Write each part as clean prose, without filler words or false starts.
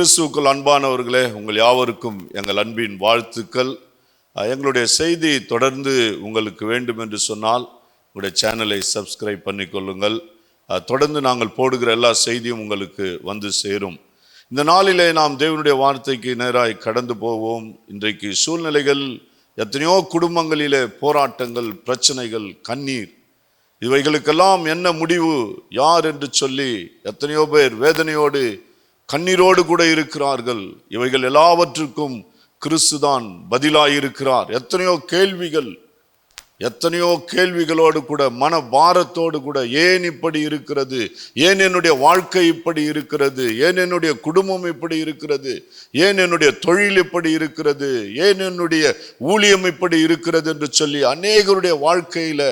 கிறிஸ்துவுக்குள் அன்பானவர்களே, உங்கள் யாவருக்கும் எங்கள் அன்பின் வாழ்த்துக்கள். எங்களுடைய செய்தி தொடர்ந்து உங்களுக்கு வேண்டும் என்று சொன்னால் உங்களுடைய சேனலை சப்ஸ்கிரைப் பண்ணிக்கொள்ளுங்கள். தொடர்ந்து நாங்கள் போடுகிற எல்லா செய்தியும் உங்களுக்கு வந்து சேரும். இந்த நாளிலே நாம் தேவனுடைய வார்த்தைக்கு நேராய் கடந்து போவோம். இன்றைக்கு சூழ்நிலைகள், எத்தனையோ குடும்பங்களிலே போராட்டங்கள், பிரச்சனைகள், கண்ணீர், இவைகளுக்கெல்லாம் என்ன முடிவு, யார் என்று சொல்லி எத்தனையோ பேர் வேதனையோடு கண்ணீரோடு கூட இருக்கிறார்கள். இவைகள் எல்லாவற்றுக்கும் கிறிஸ்துதான் பதிலாயிருக்கிறார். எத்தனையோ கேள்விகளோடு கூட, மன பாரத்தோடு கூட, ஏன் இப்படி இருக்கிறது, ஏன் என்னுடைய வாழ்க்கை இப்படி இருக்கிறது, ஏன் என்னுடைய குடும்பம் இப்படி இருக்கிறது, ஏன் என்னுடைய தொழில் இப்படி இருக்கிறது, ஏன் என்னுடைய ஊழியம் இப்படி இருக்கிறது என்று சொல்லி அநேகருடைய வாழ்க்கையில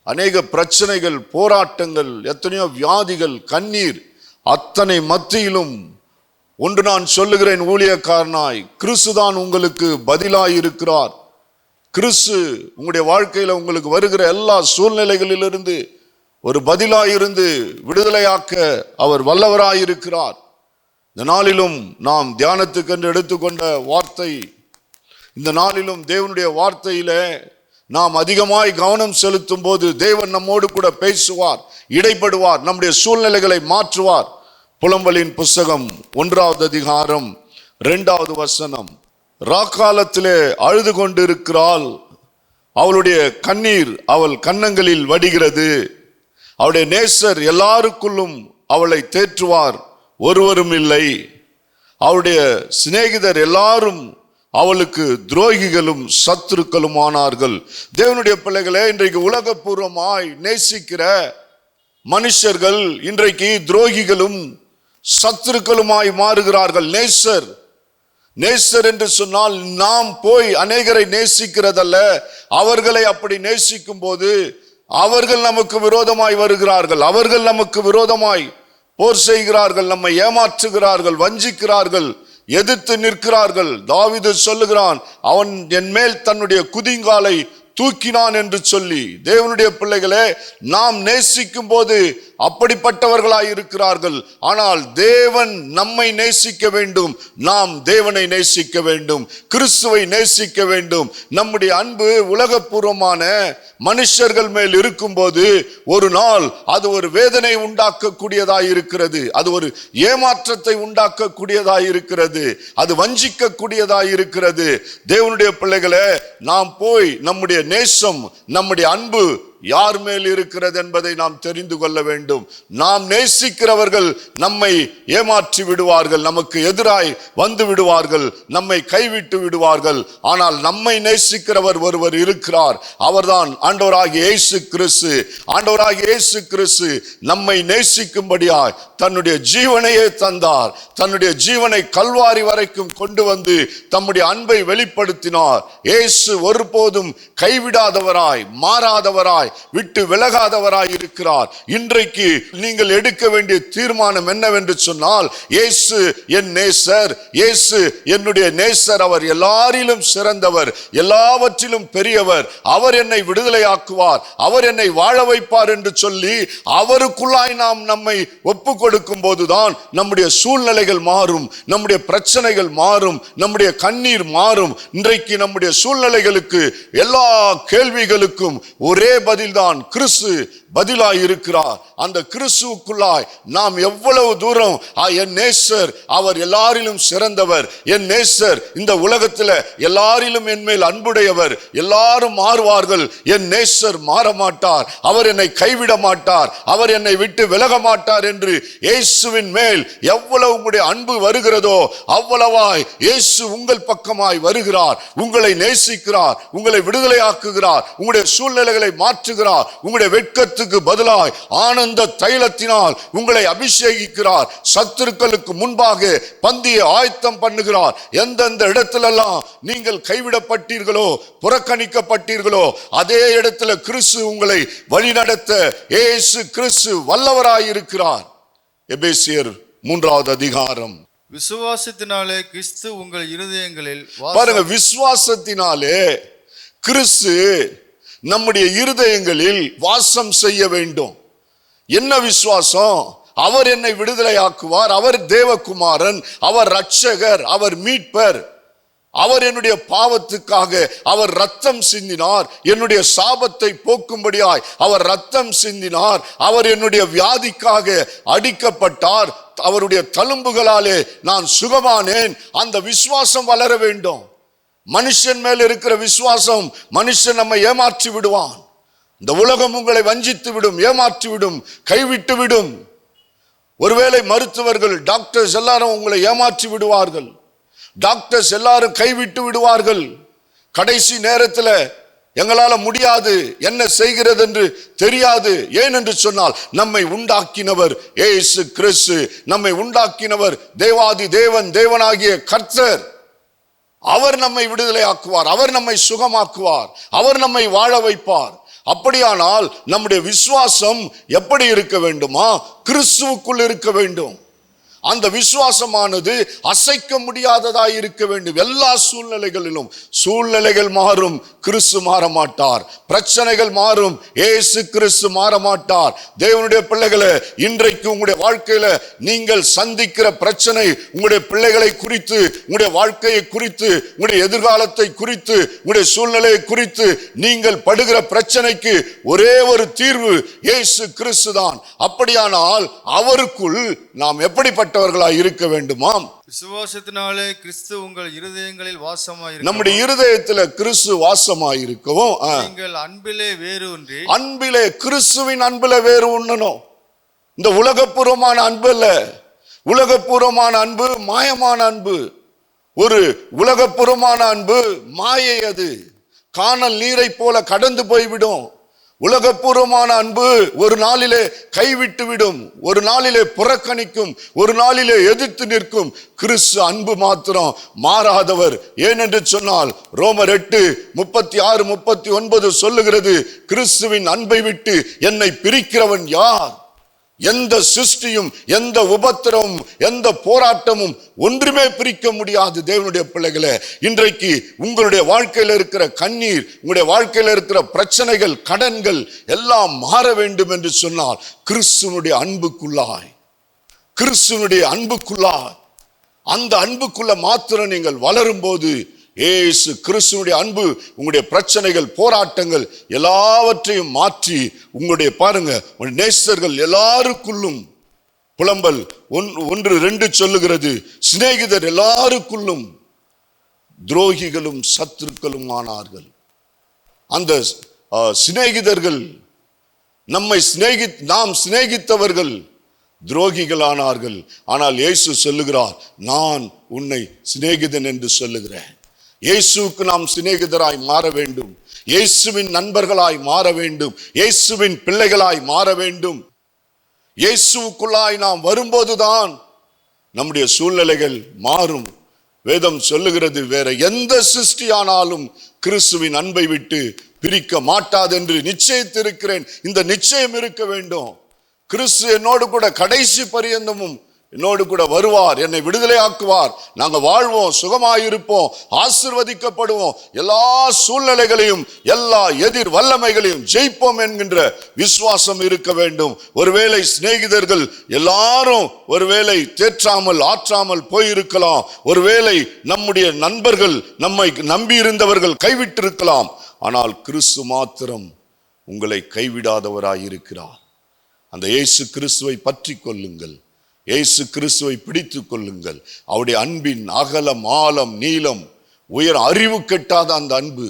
அநேக பிரச்சனைகள், போராட்டங்கள், எத்தனையோ வியாதிகள், கண்ணீர், அத்தனை மத்தியிலும் ஒன்று நான் சொல்லுகிறேன், ஊழியக்காரனாய், கிறிஸ்துதான் உங்களுக்கு பதிலாயிருக்கிறார். கிறிஸ்து உங்களுடைய வாழ்க்கையில உங்களுக்கு வருகிற எல்லா சூழ்நிலைகளிலிருந்து ஒரு பதிலாயிருந்து விடுதலையாக்க அவர் வல்லவராயிருக்கிறார். இந்த நாளிலும் நாம் தியானத்துக்கென்று எடுத்துக்கொண்ட வார்த்தை, இந்த நாளிலும் தேவனுடைய வார்த்தையில நாம் அதிகமாய் கவனம் செலுத்தும் போது தேவன் நம்மோடு கூட பேசுவார், இடைப்படுவார், நம்முடைய சூழ்நிலைகளை மாற்றுவார். புலம்பலின் புஸ்தகம் 1வது அதிகாரம் 2வது வசனம். ராக்காலத்திலே அழுது கொண்டிருக்கிறாள், அவளுடைய கண்ணீர் அவள் கன்னங்களில் வடிகிறது. அவளுடைய நேசர் எல்லாருக்குள்ளும் அவளை தேற்றுவார், ஒருவரும் இல்லை. அவளுடைய சிநேகிதர் எல்லாரும் அவளுக்கு துரோகிகளும் சத்துருக்களும் ஆனார்கள். தேவனுடைய பிள்ளைகளே, இன்றைக்கு உலகபூர்வமாய் நேசிக்கிற மனுஷர்கள் இன்றைக்கு துரோகிகளும் சத்துருக்களுமாய் மாறுகிறார்கள். நேசர் என்று சொன்னால் நாம் போய் அநேகரை நேசிக்கிறதல்ல, அவர்களை அப்படி நேசிக்கும் போது அவர்கள் நமக்கு விரோதமாய் வருகிறார்கள், அவர்கள் நமக்கு விரோதமாய் போர் செய்கிறார்கள், நம்மை ஏமாற்றுகிறார்கள், வஞ்சிக்கிறார்கள், எதிர்த்து நிற்கிறார்கள். தாவீது சொல்லுகிறான், அவன் என் மேல் தன்னுடைய குதிங்காலை தூக்கினான் என்று சொல்லி. தேவனுடைய பிள்ளைகளே, நாம் நேசிக்கும் போது அப்படிப்பட்டவர்களாய் இருக்கிறார்கள். ஆனால் தேவன் நம்மை நேசிக்க வேண்டும், நாம் தேவனை நேசிக்க வேண்டும், கிறிஸ்துவை நேசிக்க வேண்டும். நம்முடைய அன்பு உலகபூர்வமான மனுஷர்கள் மேல் இருக்கும்போது ஒரு நாள் அது ஒரு வேதனை உண்டாக்கக்கூடியதாய் இருக்கிறது, அது ஒரு ஏமாற்றத்தை உண்டாக்கக்கூடியதாய் இருக்கிறது, அது வஞ்சிக்கக்கூடியதாய் இருக்கிறது. தேவனுடைய பிள்ளைகளே, நாம் போய் நம்முடைய நேசம், நம்முடைய அன்பு யார் மேல் இருக்கிறது என்பதை நாம் தெரிந்து கொள்ள வேண்டும். நாம் நேசிக்கிறவர்கள் நம்மை ஏமாற்றி விடுவார்கள், நமக்கு எதிராய் வந்து விடுவார்கள், நம்மை கைவிட்டு விடுவார்கள். ஆனால் நம்மை நேசிக்கிறவர் ஒருவர் இருக்கிறார், அவர்தான் ஆண்டவராகிய இயேசு கிறிஸ்து. ஆண்டவராகிய இயேசு கிறிஸ்து நம்மை நேசிக்கும்படியாய் தன்னுடைய ஜீவனையே தந்தார். தன்னுடைய ஜீவனை கல்வாரி வரைக்கும் கொண்டு வந்து தம்முடைய அன்பை வெளிப்படுத்தினார். இயேசு ஒருபோதும் கைவிடாதவராய், மாறாதவராய், விட்டு விலகாதவராய் இருக்கிறார். இன்றைக்கு நீங்கள் எடுக்க வேண்டிய தீர்மானம் என்னவென்று சொன்னால், இயேசு என் நேசர், இயேசு என்னுடைய நேசர், அவர் எல்லாரிலும் சிறந்தவர், எல்லாவற்றிலும் பெரியவர், அவர் என்னை விடுதலையாக்குவார், அவர் என்னை வாழ வைப்பார் என்று சொல்லி அவருக்குள்ளாய் நாம் நம்மை ஒப்பு கொடுக்கும் போதுதான் நம்முடைய சூழ்நிலைகள் மாறும், நம்முடைய பிரச்சனைகள் மாறும், நம்முடைய கண்ணீர் மாறும். இன்றைக்கு நம்முடைய சூழ்நிலைகளுக்கு, எல்லா கேள்விகளுக்கும் ஒரே பதில்தான், கிறிஸ்து பதிலாய் இருக்கிறார். அந்த கிறிஸ்துவுக்குள்ளாய் நாம் எவ்வளவு தூரம், என் நேசர் அவர் எல்லாரிலும் சிறந்தவர், என் நேசர் இந்த உலகத்தில் எல்லாரிலும் என் மேல் அன்புடையவர், எல்லாரும் மாறுவார்கள், என் நேசர் மாற மாட்டார், அவர் என்னை கைவிட மாட்டார், அவர் என்னை விட்டு விலக மாட்டார் என்று இயேசுவின் மேல் எவ்வளவு உங்களுடைய அன்பு வருகிறதோ அவ்வளவாய் இயேசு உங்கள் பக்கமாய் வருகிறார், உங்களை நேசிக்கிறார், உங்களை விடுதலையாக்குகிறார், உங்களுடைய சூழ்நிலைகளை மாற்றுகிறார், உங்களுடைய வெட்கத்துக்கு பதிலாய் ஆனந்த தைலத்தினால் உங்களை அபிஷேகிக்கிறார், சத்துருக்களுக்கு முன்பாக பந்தியை ஆயத்தம் பண்ணுகிறார். எந்தெந்த இடத்திலெல்லாம் நீங்கள் கைவிடப்பட்டீர்களோ, புறக்கணிக்கப்பட்டீர்களோ, அதே இடத்துல கிறிஸ்து உங்களை வழிநடத்த இயேசு கிறிஸ்து வல்லவராயிருக்கிறார். எபேசியர் 3வது அதிகாரம். விசுவாசத்தினாலே கிறிஸ்து உங்கள் இருதயங்களில், பாருங்க, விசுவாசத்தினாலே கிறிஸ்து நம்முடைய இருதயங்களில் வாசம் செய்ய வேண்டும். என்ன விசுவாசம்? அவர் என்னை விடுதலையாக்குவார், அவர் தேவகுமாரன், அவர் இரட்சகர், அவர் மீட்பர், அவர் என்னுடைய பாவத்துக்காக அவர் ரத்தம் சிந்தினார், என்னுடைய சாபத்தை போக்கும்படியாய் அவர் ரத்தம் சிந்தினார், அவர் என்னுடைய வியாதிக்காக அடிக்கப்பட்டார், அவருடைய தழும்புகளாலே நான் சுகமானேன். அந்த விசுவாசம் வளர வேண்டும். மனுஷன் மேல் இருக்கிற விசுவாசம், மனுஷன் நம்மை ஏமாற்றி விடுவான். இந்த உலகம் உங்களை வஞ்சித்து விடும், ஏமாற்றி விடும், கைவிட்டு விடும். ஒருவேளை மருத்துவர்கள், டாக்டர்ஸ் எல்லாரும் உங்களை ஏமாற்றி விடுவார்கள். டாக்டர்ஸ் எல்லாரும் கைவிட்டு விடுவார்கள். கடைசி நேரத்தில் எங்களால முடியாது, என்ன செய்கிறது என்று தெரியாது. ஏன் என்று சொன்னால், நம்மை உண்டாக்கினவர் இயேசு கிறிஸ்து, நம்மை உண்டாக்கினவர் தேவாதி தேவன், தேவனாகிய கர்த்தர். அவர் நம்மை விடுதலையாக்குவார், அவர் நம்மை சுகமாக்குவார், அவர் நம்மை வாழ வைப்பார். அப்படியானால் நம்முடைய விசுவாசம் எப்படி இருக்க வேண்டுமா? கிறிஸ்துவுக்குள் இருக்க வேண்டும். அந்த விசுவாசமானது அசைக்க முடியாததாய் இருக்க வேண்டும். எல்லா சூழ்நிலைகளிலும், சூழ்நிலைகள் மாறும், கிறிஸ்து மாற மாட்டார். பிரச்சனைகள் மாறும், இயேசு கிறிஸ்து மாற மாட்டார். தேவனுடைய பிள்ளைகளே, இன்றைக்கு உங்களுடைய வாழ்க்கையில நீங்கள் சந்திக்கிற பிரச்சனை, உங்களுடைய பிள்ளைகளை குறித்து, உங்களுடைய வாழ்க்கையை குறித்து, உங்களுடைய எதிர்காலத்தை குறித்து, உங்களுடைய சூழ்நிலையை குறித்து நீங்கள் படுகிற பிரச்சனைக்கு ஒரே ஒரு தீர்வு இயேசு கிறிஸ்து தான். அப்படியானால் அவருக்குள் நாம் எப்படிப்பட்டவர்களாய் இருக்க வேண்டுமாம்? விசுவாசத்தினாலே கிறிஸ்து உங்கள் இருதயங்களில் வாசமாய், நம்முடைய இருதயத்தில் கிறிஸ்து வாசமாய் இருக்கவும் நீங்கள் அன்பிலே வேரூன்றி, அன்பிலே, கிறிஸ்துவின் அன்பிலே வேறு உண்ணணும். இந்த உலகப்பூர்வமான அன்பு அல்ல. உலகப்பூர்வமான அன்பு மாயமான அன்பு. ஒரு உலகப்பூர்வமான அன்பு மாயை, அது காணல் நீரை போல கடந்து போய்விடும். உலகப்பூர்வமான அன்பு ஒரு நாளிலே கைவிட்டு விடும், ஒரு நாளிலே புறக்கணிக்கும், ஒரு நாளிலே எதிர்த்து நிற்கும். கிறிஸ்து அன்பு மாத்திரம் மாறாதவர். ஏனென்று சொன்னால் ரோமர் 8:36-39 சொல்லுகிறது, கிறிஸ்துவின் அன்பை விட்டு என்னை பிரிக்கிறவன் யார்? எந்த சிருஷ்டியும், எந்த உபத்திரமும், எந்த போராட்டமும் ஒன்றுமே பிரிக்க முடியாது. தேவனுடைய பிள்ளைகளே, இன்றைக்கு உங்களுடைய வாழ்க்கையில் இருக்கிற கண்ணீர், உங்களுடைய வாழ்க்கையில் இருக்கிற பிரச்சனைகள், கடன்கள் எல்லாம் மாற வேண்டும் என்று சொன்னால் கிறிஸ்துவனுடைய அன்புக்குள்ளாய், கிறிஸ்துவனுடைய அன்புக்குள்ளாய், அந்த அன்புக்குள்ள மாத்திரம் நீங்கள் வளரும் போது ஏசு கிறிஸ்துவனுடைய அன்பு உங்களுடைய பிரச்சனைகள், போராட்டங்கள் எல்லாவற்றையும் மாற்றி உங்களுடைய பாருங்க, நேசர்கள் எல்லாருக்குள்ளும் புலம்பல் 1:2 சொல்லுகிறது, சிநேகிதர் எல்லாருக்குள்ளும் துரோகிகளும் சத்துருக்களும் ஆனார்கள். அந்த சிநேகிதர்கள், நாம் சிநேகித்தவர்கள் துரோகிகளானார்கள். ஆனால் இயேசு சொல்லுகிறார், நான் உன்னை சிநேகிதன் என்று சொல்லுகிறேன். இயேசுவுக்கு நாம் சிநேகிதராய் மாற வேண்டும், இயேசுவின் நண்பர்களாய் மாற வேண்டும், இயேசுவின் பிள்ளைகளாய் மாற வேண்டும். இயேசுவுக்குள்ளாய் நாம் வரும்போதுதான் நம்முடைய சூழ்நிலைகள் மாறும். வேதம் சொல்லுகிறது, வேற எந்த சிருஷ்டியானாலும் கிறிஸ்துவின் அன்பை விட்டு பிரிக்க மாட்டாது என்று நிச்சயித்திருக்கிறேன். இந்த நிச்சயம் இருக்க வேண்டும். கிறிஸ்து என்னோடு கூட கடைசி பரியந்தமும் என்னோடு கூட வருவார், என்னை விடுதலையாக்குவார், நாங்கள் வாழ்வோம், சுகமாயிருப்போம், ஆசீர்வதிக்கப்படுவோம், எல்லா சூழ்நிலைகளையும், எல்லா எதிர் வல்லமைகளையும் ஜெயிப்போம் என்கின்ற விசுவாசம் இருக்க வேண்டும். ஒருவேளை சிநேகிதர்கள் எல்லாரும் ஒருவேளை தேற்றாமல் ஆற்றாமல் போயிருக்கலாம். ஒருவேளை நம்முடைய நண்பர்கள், நம்மை நம்பியிருந்தவர்கள் கைவிட்டிருக்கலாம். ஆனால் கிறிஸ்து மாத்திரம் உங்களை கைவிடாதவராயிருக்கிறார். அந்த இயேசு கிறிஸ்துவை பற்றி கொள்ளுங்கள், இயேசு கிறிஸ்துவை பிடித்து கொள்ளுங்கள். அவருடைய அன்பின் அகலம், ஆழம், நீளம், உயர், அறிவு கெட்டாத அந்த அன்பு,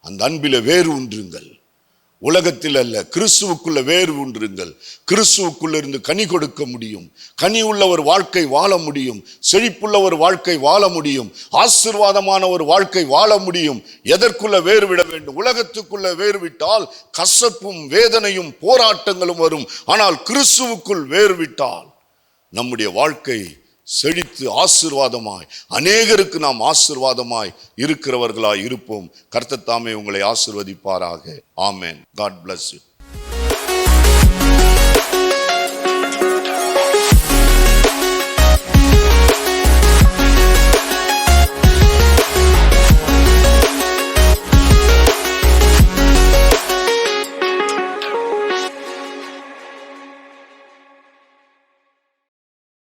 அந்த அன்பில வேறு ஒன்றுங்கள். உலகத்தில் அல்ல, கிறிஸ்துவுக்குள்ள வேறு ஒன்றுங்கள். கிறிஸ்துவுக்குள்ள இருந்து கனி கொடுக்க முடியும், கனி உள்ள ஒரு வாழ்க்கை வாழ முடியும், செழிப்புள்ள ஒரு வாழ்க்கை வாழ முடியும், ஆசீர்வாதமான ஒரு வாழ்க்கை வாழ முடியும். எதற்குள்ள வேறு விட வேண்டும்? உலகத்துக்குள்ள வேறு விட்டால் கசப்பும் வேதனையும் போராட்டங்களும் வரும். ஆனால் கிறிஸ்துவுக்குள் வேறு விட்டால் நம்முடைய வாழ்க்கை செழித்து ஆசீர்வாதமாய், அநேகருக்கு நாம் ஆசீர்வாதமாய் இருக்கிறவர்களாய் இருப்போம். கர்த்தர் தாமே உங்களை ஆசீர்வதிப்பாராக. ஆமென். God bless you.